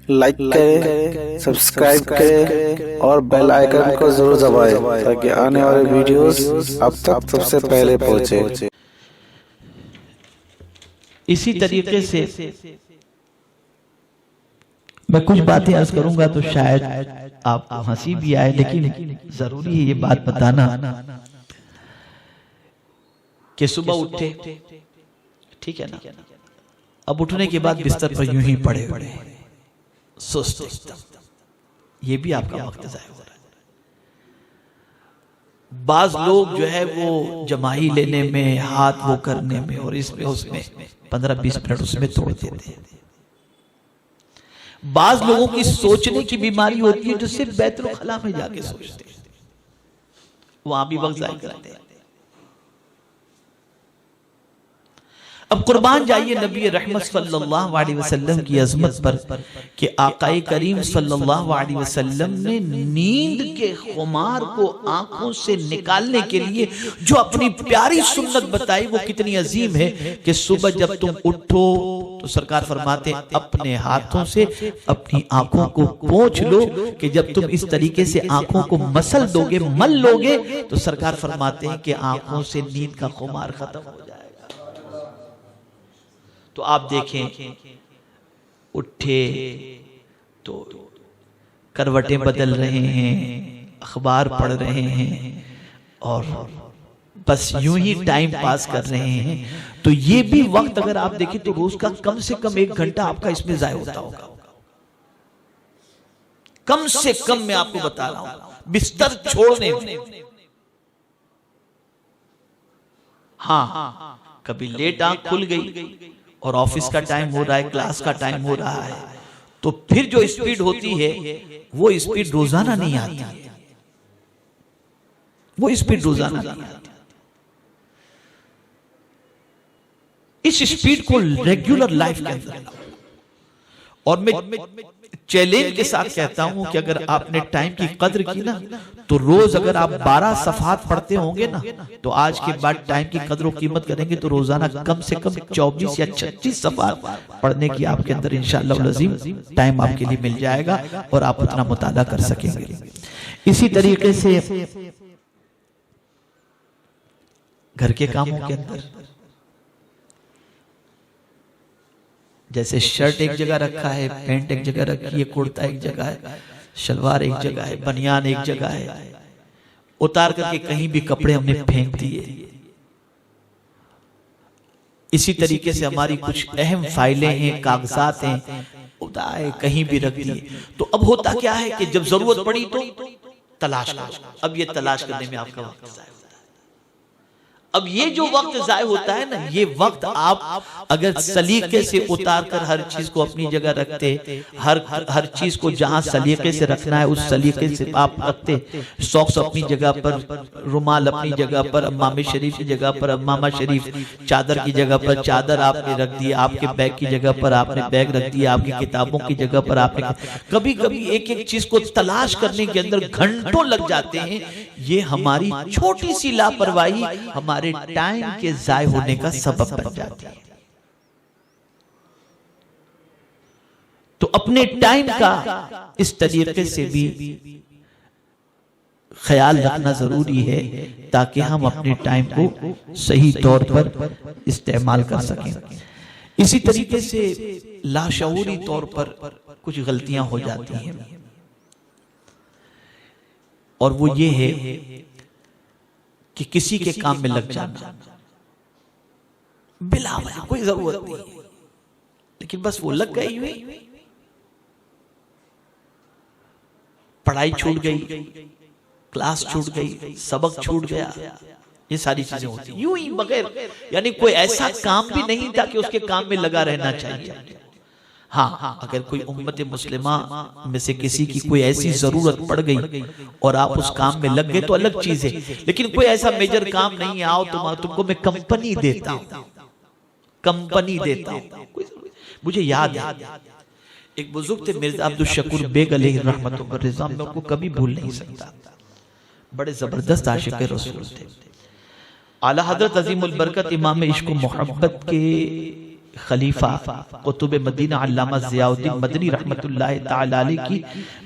Like کریں، subscribe کریں اور بیل آئیکن کو ضرور دبائیں تاکہ آنے والے ویڈیوز اب تک سب سے پہلے پہنچے۔ اسی طریقے سے میں کچھ باتیں عرض کروں گا تو شاید آپ کو ہنسی بھی آئے، لیکن ضروری ہے یہ بات بتانا کہ صبح اٹھے، ٹھیک ہے نا، اب اٹھنے کے بعد بستر پر یوں ہی پڑے سست، یہ بھی آپ کا وقت ضائع ہو رہا ہے۔ بعض لوگ جو ہے وہ جمائی لینے میں، ہاتھ وہ کرنے میں اور اس میں 15-20 منٹ اس میں توڑ دیتے ہیں۔ بعض لوگوں کی سوچنے کی بیماری ہوتی ہے جو صرف بیت الخلاء میں جا کے سوچتے ہیں، وہاں بھی وقت ضائع کرتے ہیں۔ اب قربان جائیے نبی رحمت صلی اللہ علیہ وسلم کی عظمت پر کہ آقا کریم صلی اللہ علیہ وسلم نے نیند کے خمار کو آنکھوں سے نکالنے کے لیے جو اپنی پیاری سنت بتائی وہ کتنی عظیم ہے کہ صبح جب تم اٹھو تو سرکار فرماتے ہیں اپنے ہاتھوں سے اپنی آنکھوں کو پوچھ لو کہ جب تم اس طریقے سے آنکھوں کو مسل دو گے، مل لو گے تو سرکار فرماتے ہیں کہ آنکھوں سے نیند کا خمار ختم ہو جائے۔ تو آپ دیکھیں اٹھے تو کروٹیں بدل رہے ہیں، اخبار پڑھ رہے ہیں اور بس یوں ہی ٹائم پاس کر رہے ہیں، تو یہ بھی وقت اگر آپ دیکھیں تو روز کا کم سے کم 1 گھنٹہ آپ کا اس میں ضائع ہوتا ہوگا۔ کم سے کم میں آپ کو بتا رہا ہوں بستر چھوڑنے میں۔ ہاں کبھی لیٹ آنکھ کھل گئی اور آفس کا ٹائم ہو رہا ہے، کلاس کا ٹائم ہو رہا ہے، تو پھر جو اسپیڈ ہوتی ہے وہ اسپیڈ روزانہ نہیں آتی، وہ اسپیڈ روزانہ نہیں آتی۔ اس اسپیڈ کو ریگولر لائف کے اندر، اور میں چیلنج کے ساتھ کہتا ہوں کہ اگر آپ نے ٹائم کی قدر کی نا تو روز اگر آپ 12 صفحات پڑھتے ہوں گے نا تو آج کے بعد ٹائم کی قدر و قیمت کریں گے تو روزانہ کم سے کم 24 یا 36 صفحات پڑھنے کی آپ کے اندر انشاءاللہ العظیم ٹائم آپ کے لیے مل جائے گا اور آپ اتنا مطالعہ کر سکیں گے۔ اسی طریقے سے گھر کے کاموں کے اندر جیسے شرٹ ایک جگہ رکھا ہے، پینٹ ایک جگہ رکھی ہے، کرتا ایک جگہ ہے، شلوار ایک جگہ ہے، بنیان ایک جگہ ہے، اتار کر کے کہیں بھی کپڑے ہم نے پھینک دیے۔ اسی طریقے سے ہماری کچھ اہم فائلیں ہیں، کاغذات ہیں، اتائے کہیں بھی رکھ دیے۔ تو اب ہوتا کیا ہے کہ جب ضرورت پڑی تو تلاش کرو۔ اب یہ تلاش کرنے میں آپ کا وقت ضائع ہوتا ہے۔ اب یہ جو وقت ضائع ہوتا ہے نا، یہ وقت آپ اگر سلیقے سے اتار کر ہر چیز کو اپنی جگہ رکھتے، ہر چیز کو جہاں سلیقے سے رکھنا ہے اس سلیقے سے آپ رکھتے، سوکس اپنی جگہ پر، رومال اپنی جگہ پر، امامہ شریف کی جگہ پر امامہ شریف، چادر کی جگہ پر چادر آپ نے رکھ دی، آپ کے بیگ کی جگہ پر آپ نے بیگ رکھ دیا، آپ کی کتابوں کی جگہ پر آپ نے، کبھی کبھی ایک ایک چیز کو تلاش کرنے کے اندر گھنٹوں لگ جاتے ہیں۔ یہ ہماری چھوٹی سی لاپرواہی ہمارے ٹائم کے ضائع ہونے کا سبب بن جاتی ہے۔ تو اپنے ٹائم کا اس طریقے سے بھی خیال رکھنا ضروری ہے تاکہ ہم اپنے ٹائم کو صحیح طور پر استعمال کر سکیں۔ اسی طریقے سے لاشعوری طور پر کچھ غلطیاں ہو جاتی ہیں اور وہ یہ ہے کہ کسی کے کام میں لگ جانا بلا وجہ، کوئی ضرورت نہیں لیکن بس وہ لگ گئی ہوئی، پڑھائی چھوٹ گئی، کلاس چھوٹ گئی، سبق چھوٹ گیا، یہ ساری چیزیں ہوتی ہیں یوں ہی بغیر، یعنی کوئی ایسا کام بھی نہیں تھا کہ اس کے کام میں لگا رہنا چاہیے۔ ہاں اگر کوئی امت مسلمہ میں سے کسی کی کوئی ایسی ضرورت پڑ گئی اور آپ اس کام میں لگ گئے تو الگ چیز ہے، لیکن کوئی ایسا میجر کام نہیں، آؤ تم کو میں کمپنی دیتا ہوں، کمپنی دیتا ہوں۔ مجھے یاد ہے ایک بزرگ تھے مرزا عبدالشکور بیگ علیہ رحمت و رضا، میں ان کو کبھی بھول نہیں سکتا، بڑے زبردست عاشق رسول تھے۔ اعلیٰ حضرت عظیم البرکت امام عشق و محبت کے خلیفہ قطب مدینہ علامہ ضیاء الدین مدنی رحمت اللہ تعالی علیہ کی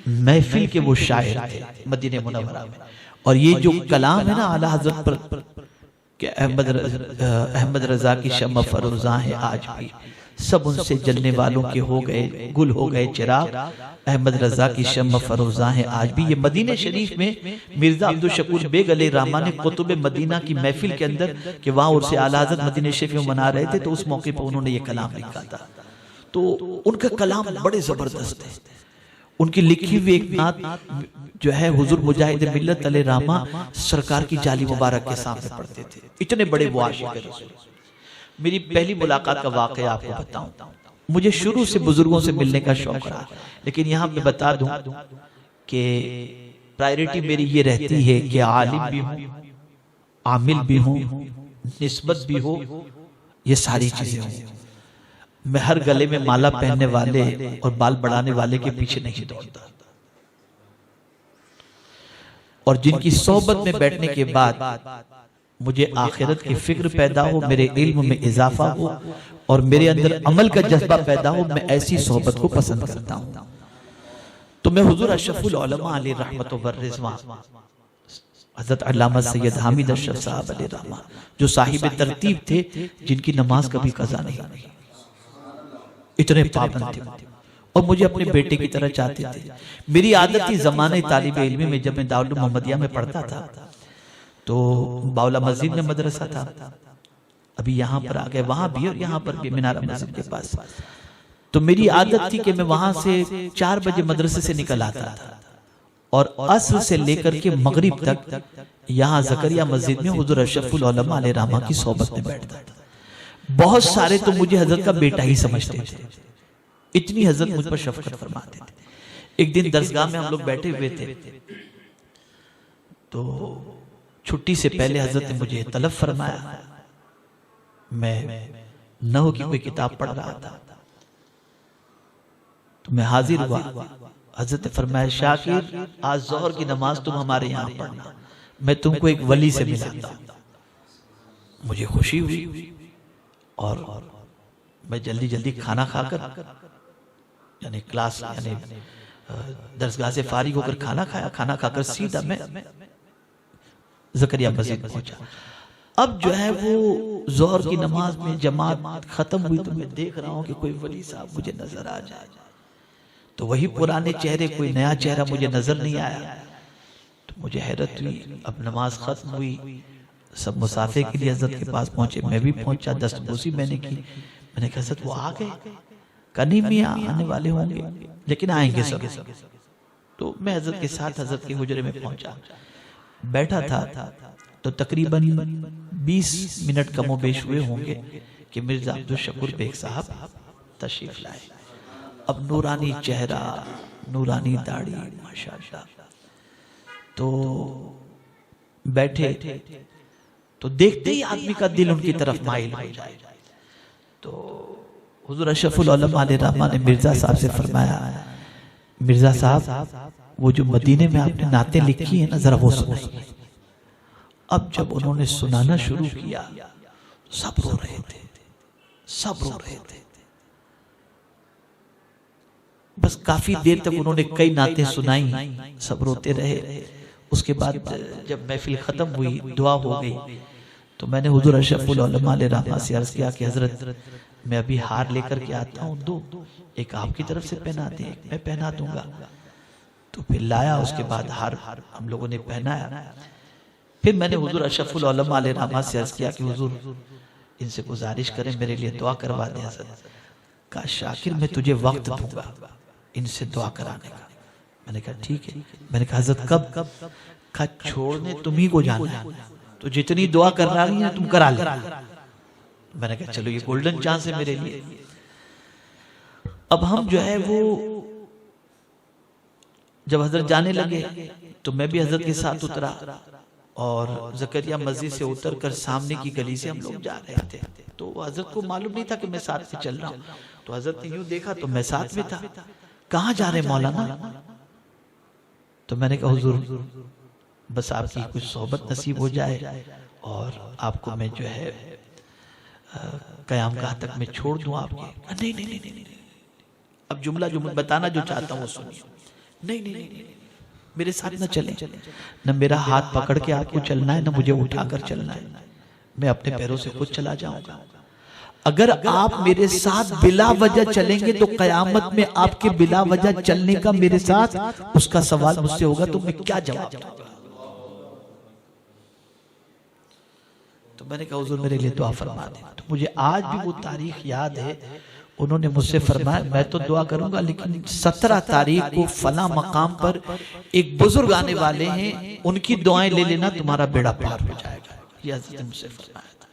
محفل کے وہ شاعر تھے مدینہ منورہ میں. اور یہ جو کلام ہے نا اعلیٰ حضرت پر کہ احمد رضا کی شمع فروزاں ہے آج بھی، سب ان سے جلنے والوں کے ہو گئے گل ہو گئے چراغ، احمد رضا کی شمع فروزاں ہے آج بھی. یہ مدینہ شریف میں مرزا عبدالشکور بیگ علیہ الرحمہ نے قطب مدینہ کی محفل کے اندر کہ وہاں عرس اعلیٰ حضرت مدینہ شریف میں منا رہے تھے، تو اس موقع پر انہوں نے یہ کلام لکھا تھا. تو ان کا کلام بڑے زبردست ہے. ان کی لکھی ہوئی ایک نعت جو ہے حضور مجاہد ملت علیہ الرحمہ سرکار کی جالی مبارک کے سامنے پڑھتے تھے. اتنے بڑے وہ عاشق رسول. میری پہلی ملاقات کا واقعہ آپ کو بتاؤں. مجھے شروع سے بزرگوں سے ملنے کا شوق رہا، لیکن یہاں میں بتا دوں کہ پرائیورٹی میری یہ رہتی ہے کہ عالم بھی ہوں، عامل بھی ہوں، نسبت بھی ہو، یہ ساری چیزیں ہوں. میں ہر گلے میں مالا پہننے والے اور بال بڑھانے والے کے پیچھے نہیں دوڑتا. اور جن کی صحبت میں بیٹھنے کے بعد مجھے آخرت کی فکر پیدا ہو، میرے علم میں اضافہ ہو اور میرے اندر عمل کا جذبہ پیدا ہو، میں ایسی صحبت کو پسند کرتا ہوں. تو میں حضور اشرف العلماء علیہ رحمت و رضوان حضرت علامہ سید حامد اشرف صاحب علیہ رحمہ جو صاحب ترتیب تھے، جن کی نماز کبھی قضا نہیں ہوئی، اتنے پابند تھے اور مجھے اپنے بیٹے کی طرح چاہتے تھے. میری عادت تھی زمانہ طالب علم میں جب میں دارالعلوم محمدیہ میں پڑھتا تھا تو باولا مسجد میں مدرسہ تھا، ابھی یہاں پر آ گئے، وہاں بھی اور یہاں پر بھی مینارہ مسجد کے پاس. تو میری عادت تھی کہ میں وہاں سے 4 بجے مدرسے سے نکل آتا تھا اور عصر سے لے کر کے مغرب تک یہاں زکریا مسجد میں حضور اشرف العلماء علیہ رحمہ کی صحبت میں بیٹھتا تھا. بہت سارے تو مجھے حضرت کا بیٹا ہی سمجھتے تھے، اتنی حضرت مجھ پر شفقت فرماتے تھے. ایک دن درسگاہ میں ہم لوگ بیٹھے ہوئے تھے تو چھٹی سے پہلے حضرت نے مجھے طلب فرمایا. میں نحو کی کوئی کتاب پڑھ رہا تھا تو میں حاضر ہوا. حضرت نے فرمایا شاکر آج ظہر کی نماز تم ہمارے یہاں پڑھنا، میں تم کو ایک ولی سے ملاتا ہوں. مجھے خوشی ہوئی اور میں جلدی جلدی کھانا کھا کر یعنی کلاس یعنی درسگاہ سے فارغ ہو کر کھانا کھایا. کھانا کھا کر سیدھا میں زکریا مسجد پہنچا. اب جو ہے وہ ظہر کی نماز میں جماعت ختم ہوئی تو میں دیکھ رہا ہوں کہ کوئی ولی صاحب مجھے نظر آ جائے. تو وہی پرانے چہرے، کوئی نیا چہرہ مجھے نظر نہیں آیا. تو مجھے حیرت ہوئی. اب نماز ختم ہوئی، سب مسافے کے لیے حضرت کے پاس پہنچے، میں بھی پہنچا. دستبوسی میں نے کی. میں نے کہا حضرت وہ آ گئے؟ کہا نہیں میاں آنے والے ہوں گے لیکن آئیں گے سب. تو میں حضرت کے ساتھ حضرت کے حجرے میں پہنچا، بیٹھا تھا تو تقریباً 20 منٹ کم و بیش ہوئے ہوں گے کہ مرزا عبدالشکور بیگ صاحب تشریف لائے. اب نورانی چہرہ، نورانی داڑھی، ماشاءاللہ. تو بیٹھے تو دیکھتے ہی آدمی کا دل ان کی طرف مائل ہو جائے. تو حضور اشرف العلماء علیہ رحمہ نے مرزا صاحب سے فرمایا مرزا صاحب وہ جو مدینے میں آپ نے نعتیں لکھی ہیں نا ذرا وہ سنائیے. اب جب انہوں نے سنانا شروع کیا سب رو رہے تھے، سب رو رہے تھے. بس کافی دیر تک انہوں نے کئی نعتیں سنائیں، سب روتے رہے. اس کے بعد جب محفل ختم ہوئی، دعا ہو گئی تو میں نے حضور اشرف العلماء علیہ رحمہ سے عرض کیا کہ حضرت میں ابھی ہار لے کر کے آتا ہوں، دو ایک آپ کی طرف سے پہنا دیں، ایک میں پہنا دوں گا. تو پھر لایا، اس کے بعد ہار ہم لوگوں نے پہنایا. پھر میں نے حضور اشرف العلماء علیہ رحمہ سے عرض کیا کہ حضور ان سے گزارش کریں میرے لیے دعا کروا دیں. حضرت کہا شاکر میں تجھے وقت دوں گا ان سے دعا کرانے کا. میں نے کہا ٹھیک ہے. میں نے کہا حضرت کب؟ کہا چھوڑنے تمہیں کو جانا ہے، تو جتنی دعا کر رہی ہیں تم کرا لے. میں نے کہا چلو یہ گولڈن چانس ہے میرے لیے. اب ہم جو ہے وہ جب حضرت جانے لگے تو میں بھی حضرت کے ساتھ اترا اور زکریا مسجد سے اتر کر سامنے کی گلی سے ہم لوگ جا رہے تھے. تو حضرت کو معلوم نہیں تھا کہ میں ساتھ میں چل رہا ہوں. تو حضرت نے یوں دیکھا تو میں ساتھ میں تھا. کہاں جا رہے مولانا؟ تو میں نے کہا حضور بس آپ کی کچھ صحبت نصیب ہو جائے اور آپ کو میں جو ہے قیام گاہ تک میں چھوڑ دوں آپ کے؟ نہیں، اب جملہ جو میں بتانا جو چاہتا ہوں وہ سنیے. نہیں، میرے ساتھ نہ چلیں، نہ میرا ہاتھ پکڑ کے آپ کو چلنا ہے، نہ مجھے اٹھا کر چلنا ہے، میں اپنے پیروں سے خود چلا جاؤں گا. اگر آپ میرے ساتھ بلا وجہ چلیں گے تو قیامت میں آپ کے بلا وجہ چلنے کا میرے ساتھ اس کا سوال مجھ سے ہوگا تو میں کیا جواب دوں گا؟ تو میں نے کہا حضور میرے لیے دعا فرما دیں. تو مجھے آج بھی وہ تاریخ یاد ہے، انہوں نے مجھ سے فرمایا میں تو دعا کروں گا لیکن 17 تاریخ کو فلاں مقام پر ایک بزرگ آنے والے ہیں، ان کی دعائیں لے لینا تمہارا بیڑا پار ہو جائے گا. یہ حضرت مجھ سے فرمایا تھا.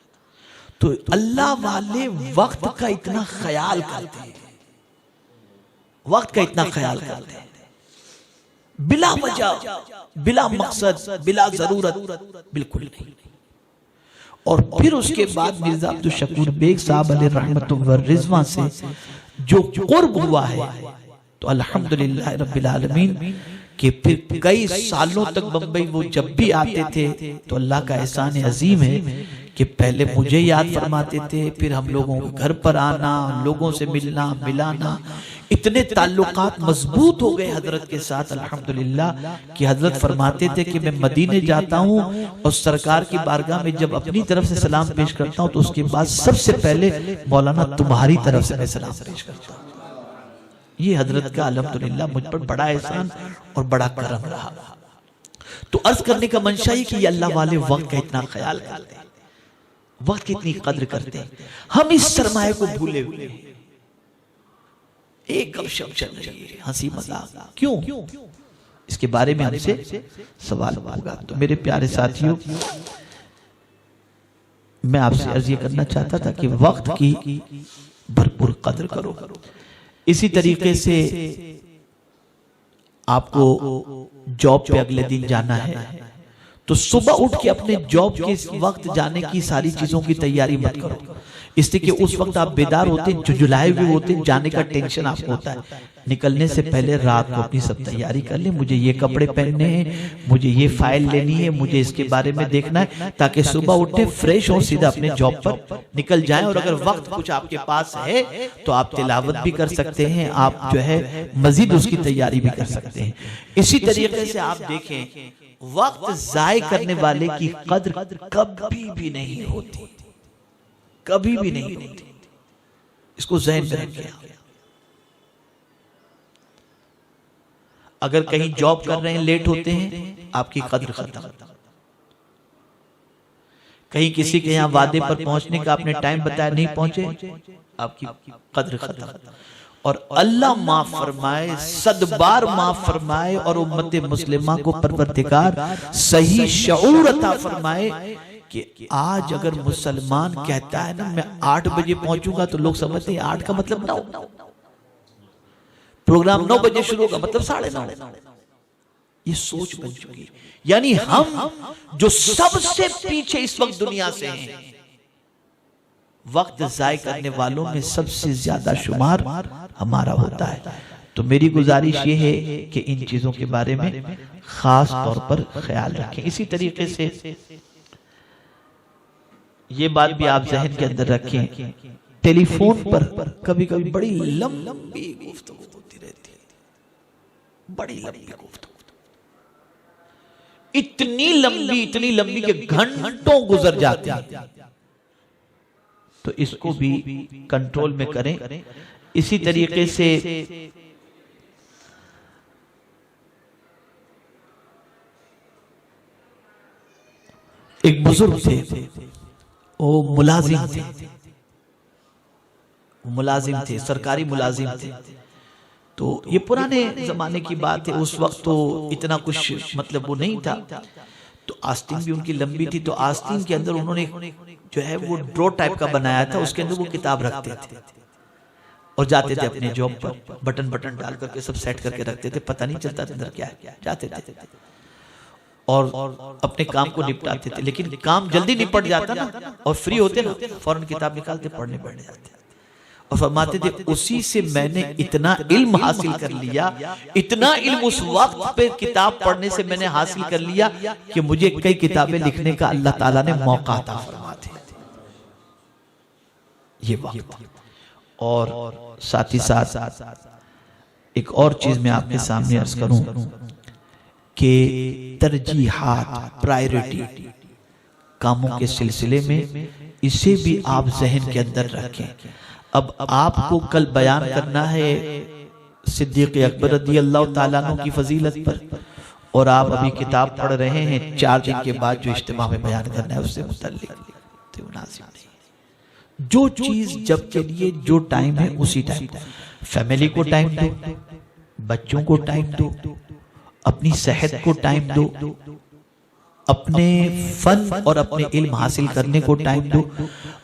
تو اللہ والے وقت کا اتنا خیال کرتے ہیں، وقت کا اتنا خیال کرتے ہیں، بلا وجہ، بلا مقصد، بلا ضرورت، بالکل نہیں. اور پھر اس کے بعد مرزا عبدالشکور بیگ صاحب علیہ رحمت و رضوان سے جو قرب ہوا ہے تو الحمدللہ رب العالمین کہ پھر کئی سالوں تک بمبئی وہ جب بھی آتے تھے تو اللہ کا احسان عظیم ہے کہ پہلے مجھے یاد فرماتے تھے، پھر ہم لوگوں کے گھر پر آنا، لوگوں سے ملنا ملانا، اتنے تعلقات مضبوط ہو گئے حضرت کے ساتھ الحمدللہ کہ حضرت فرماتے تھے کہ میں مدینے جاتا ہوں اور سرکار کی بارگاہ میں جب اپنی طرف سے سلام پیش کرتا ہوں تو اس کے بعد سب سے پہلے مولانا تمہاری طرف سے میں سلام پیش کرتا ہوں. یہ حضرت کا الحمدللہ مجھ پر بڑا احسان اور بڑا کرم رہا. تو عرض کرنے کا منشا یہ کہ یہ اللہ والے وقت کا اتنا خیال کرتے ہیں، وقت کی اتنی قدر کرتے ہیں. ہم اس سرمایہ کو بھولے ہوئے ہیں. ایک گپ شپ چل رہی ہے، ہنسی مذاق، کیوں؟ اس کے بارے میں ہم سے سوال ہوگا. تو میرے پیارے ساتھیوں، میں آپ سے عرض یہ کرنا چاہتا تھا کہ وقت کی بھرپور قدر کرو. اسی طریقے سے آپ کو جاب پہ اگلے دن جانا ہے تو صبح اٹھ کے اپنے جاب کے وقت جانے کی ساری چیزوں کی تیاری مت کرو، اس لیے کہ اس وقت آپ بیدار ہوتے ہیں، جھجھلائے ہوئے ہوتے ہیں، جانے کا ٹینشن آپ کو ہوتا ہے. نکلنے سے پہلے رات کو اپنی سب تیاری کر لیں، مجھے یہ کپڑے پہننے ہیں، مجھے یہ فائل لینی ہے، مجھے اس کے بارے میں دیکھنا ہے، تاکہ صبح اٹھے فریش ہو سیدھا اپنے جاب پر نکل جائیں. اور اگر وقت کچھ آپ کے پاس ہے تو آپ تلاوت بھی کر سکتے ہیں، آپ جو ہے مزید اس کی تیاری بھی کر سکتے ہیں. اسی طریقے سے آپ دیکھیں وقت ضائع کرنے والے کی قدر کبھی بھی نہیں ہوتی، کبھی بھی نہیں ہوتی. اس کو ذہن میں رکھیں. اگر کہیں جاب کر رہے ہیں لیٹ ہوتے ہیں آپ کی قدر ختم. کہیں کسی کے یہاں وعدے پر پہنچنے کا آپ نے ٹائم بتایا نہیں پہنچے آپ کی قدر ختم. اور اللہ معاف فرمائے، 100 بار معاف فرمائے اور امت مسلمہ کو پروردگار صحیح شعور عطا فرمائے کہ آج اگر مسلمان کہتا ہے نا میں 8 بجے پہنچوں گا تو لوگ سمجھتے ہیں 8 کا مطلب 9، پروگرام 9 بجے شروع ہوگا مطلب 9:30. یہ سوچ بن چکی. یعنی ہم جو سب سے پیچھے اس وقت دنیا سے ہیں، وقت ضائع کرنے والوں میں سب سے زیادہ شمار ہمارا ہوتا ہے. تو میری گزارش یہ ہے کہ ان چیزوں کے بارے میں خاص طور پر خیال رکھیں. اسی طریقے سے یہ بات بھی آپ ذہن کے اندر رکھیں، ٹیلی فون پر کبھی کبھی بڑی لمبی گفتگو ہوتی رہتی ہے، بڑی لمبی گفتگو، اتنی لمبی کہ گھنٹوں گزر جاتے ہیں. تو اس کو بھی کنٹرول میں کریں. اسی طریقے سے ایک بزرگ تھے، وہ ملازم تھے، سرکاری ملازم تھے. تو یہ پرانے زمانے کی بات ہے، اس وقت تو اتنا کچھ مطلب وہ نہیں تھا. تو آستین بھی ان کی لمبی تھی، تو آستین کے اندر انہوں نے جو ہے وہ ڈرو ٹائپ کا بنایا تھا، اس کے اندر وہ کتاب رکھتے تھے اور جاتے تھے اپنے جاب پر، بٹن ڈال کر کے سب سیٹ کر کے رکھتے تھے، پتہ نہیں چلتا تھا اندر کیا ہے. جاتے تھے اور اپنے کام کو نپٹاتے تھے. لیکن کام جلدی نپٹ جاتا نا اور فری ہوتے نا، فوراً کتاب نکالتے پڑھنے بیٹھ جاتے. اور فرماتے تھے اسی سے میں نے اتنا علم حاصل کر لیا، اتنا علم اس وقت پہ کتاب پڑھنے سے میں نے حاصل کر لیا کہ مجھے کئی کتابیں لکھنے کا اللہ تعالیٰ نے موقع عطا فرما دیا. یہ وقت. اور ساتھ ہی ساتھ ایک اور چیز میں آپ کے سامنے عرض کروں کہ ترجیحات، پرائیورٹی کاموں کے سلسلے میں، اسے بھی آپ ذہن کے اندر رکھیں. اب آپ کو کل بیان کرنا ہے صدیق اکبر رضی اللہ تعالیٰ عنہ کی فضیلت پر، اور آپ ابھی کتاب پڑھ رہے ہیں 4 دن کے بعد جو اجتماع میں بیان کرنا ہے اس سے متعلق تو مناسب نہیں. جو چیز جب کے لیے جو ٹائم ہے اسی ٹائم، فیملی کو ٹائم دو، بچوں کو ٹائم دو، اپنی صحت کو ٹائم دو، اپنے فن اور اپنے علم حاصل کرنے کو ٹائم دو،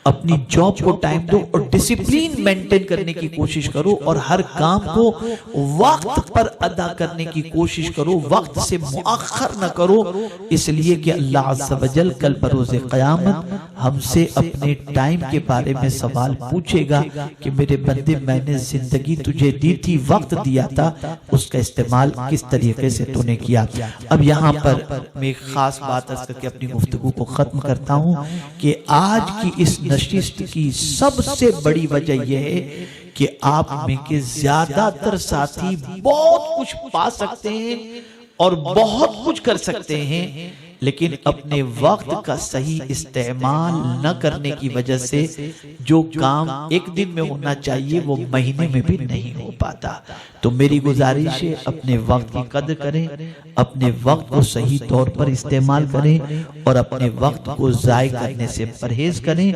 اپنی جاب کو ٹائم دو، اور ڈسپلین مینٹین کرنے کی کوشش کرو، اور ہر کام کو وقت پر ادا کرنے کی کوشش کرو، وقت سے مؤخر نہ کرو، اس لیے کہ اللہ عز و جل کل بروز قیامت ہم سے اپنے ٹائم کے بارے میں سوال پوچھے گا کہ میرے بندے میں نے زندگی تجھے دی تھی، وقت دیا تھا، اس کا استعمال کس طریقے سے تو نے کیا. اب یہاں پر میں ایک خاص بات عرض کر کے اپنی گفتگو کو ختم کرتا ہوں کہ آج کی اس نشست کی سب سے بڑی وجہ یہ ہے کہ آپ میں کے زیادہ تر ساتھی بہت کچھ پا سکتے ہیں اور بہت کچھ کر سکتے ہیں، لیکن اپنے وقت کا صحیح استعمال نہ کرنے کی وجہ سے جو کام ایک دن میں ہونا چاہیے وہ مہینے میں بھی نہیں ہو پاتا. تو میری گزارش ہے اپنے وقت کی قدر کریں، اپنے وقت کو صحیح طور پر استعمال کریں، اور اپنے وقت کو ضائع کرنے سے پرہیز کریں.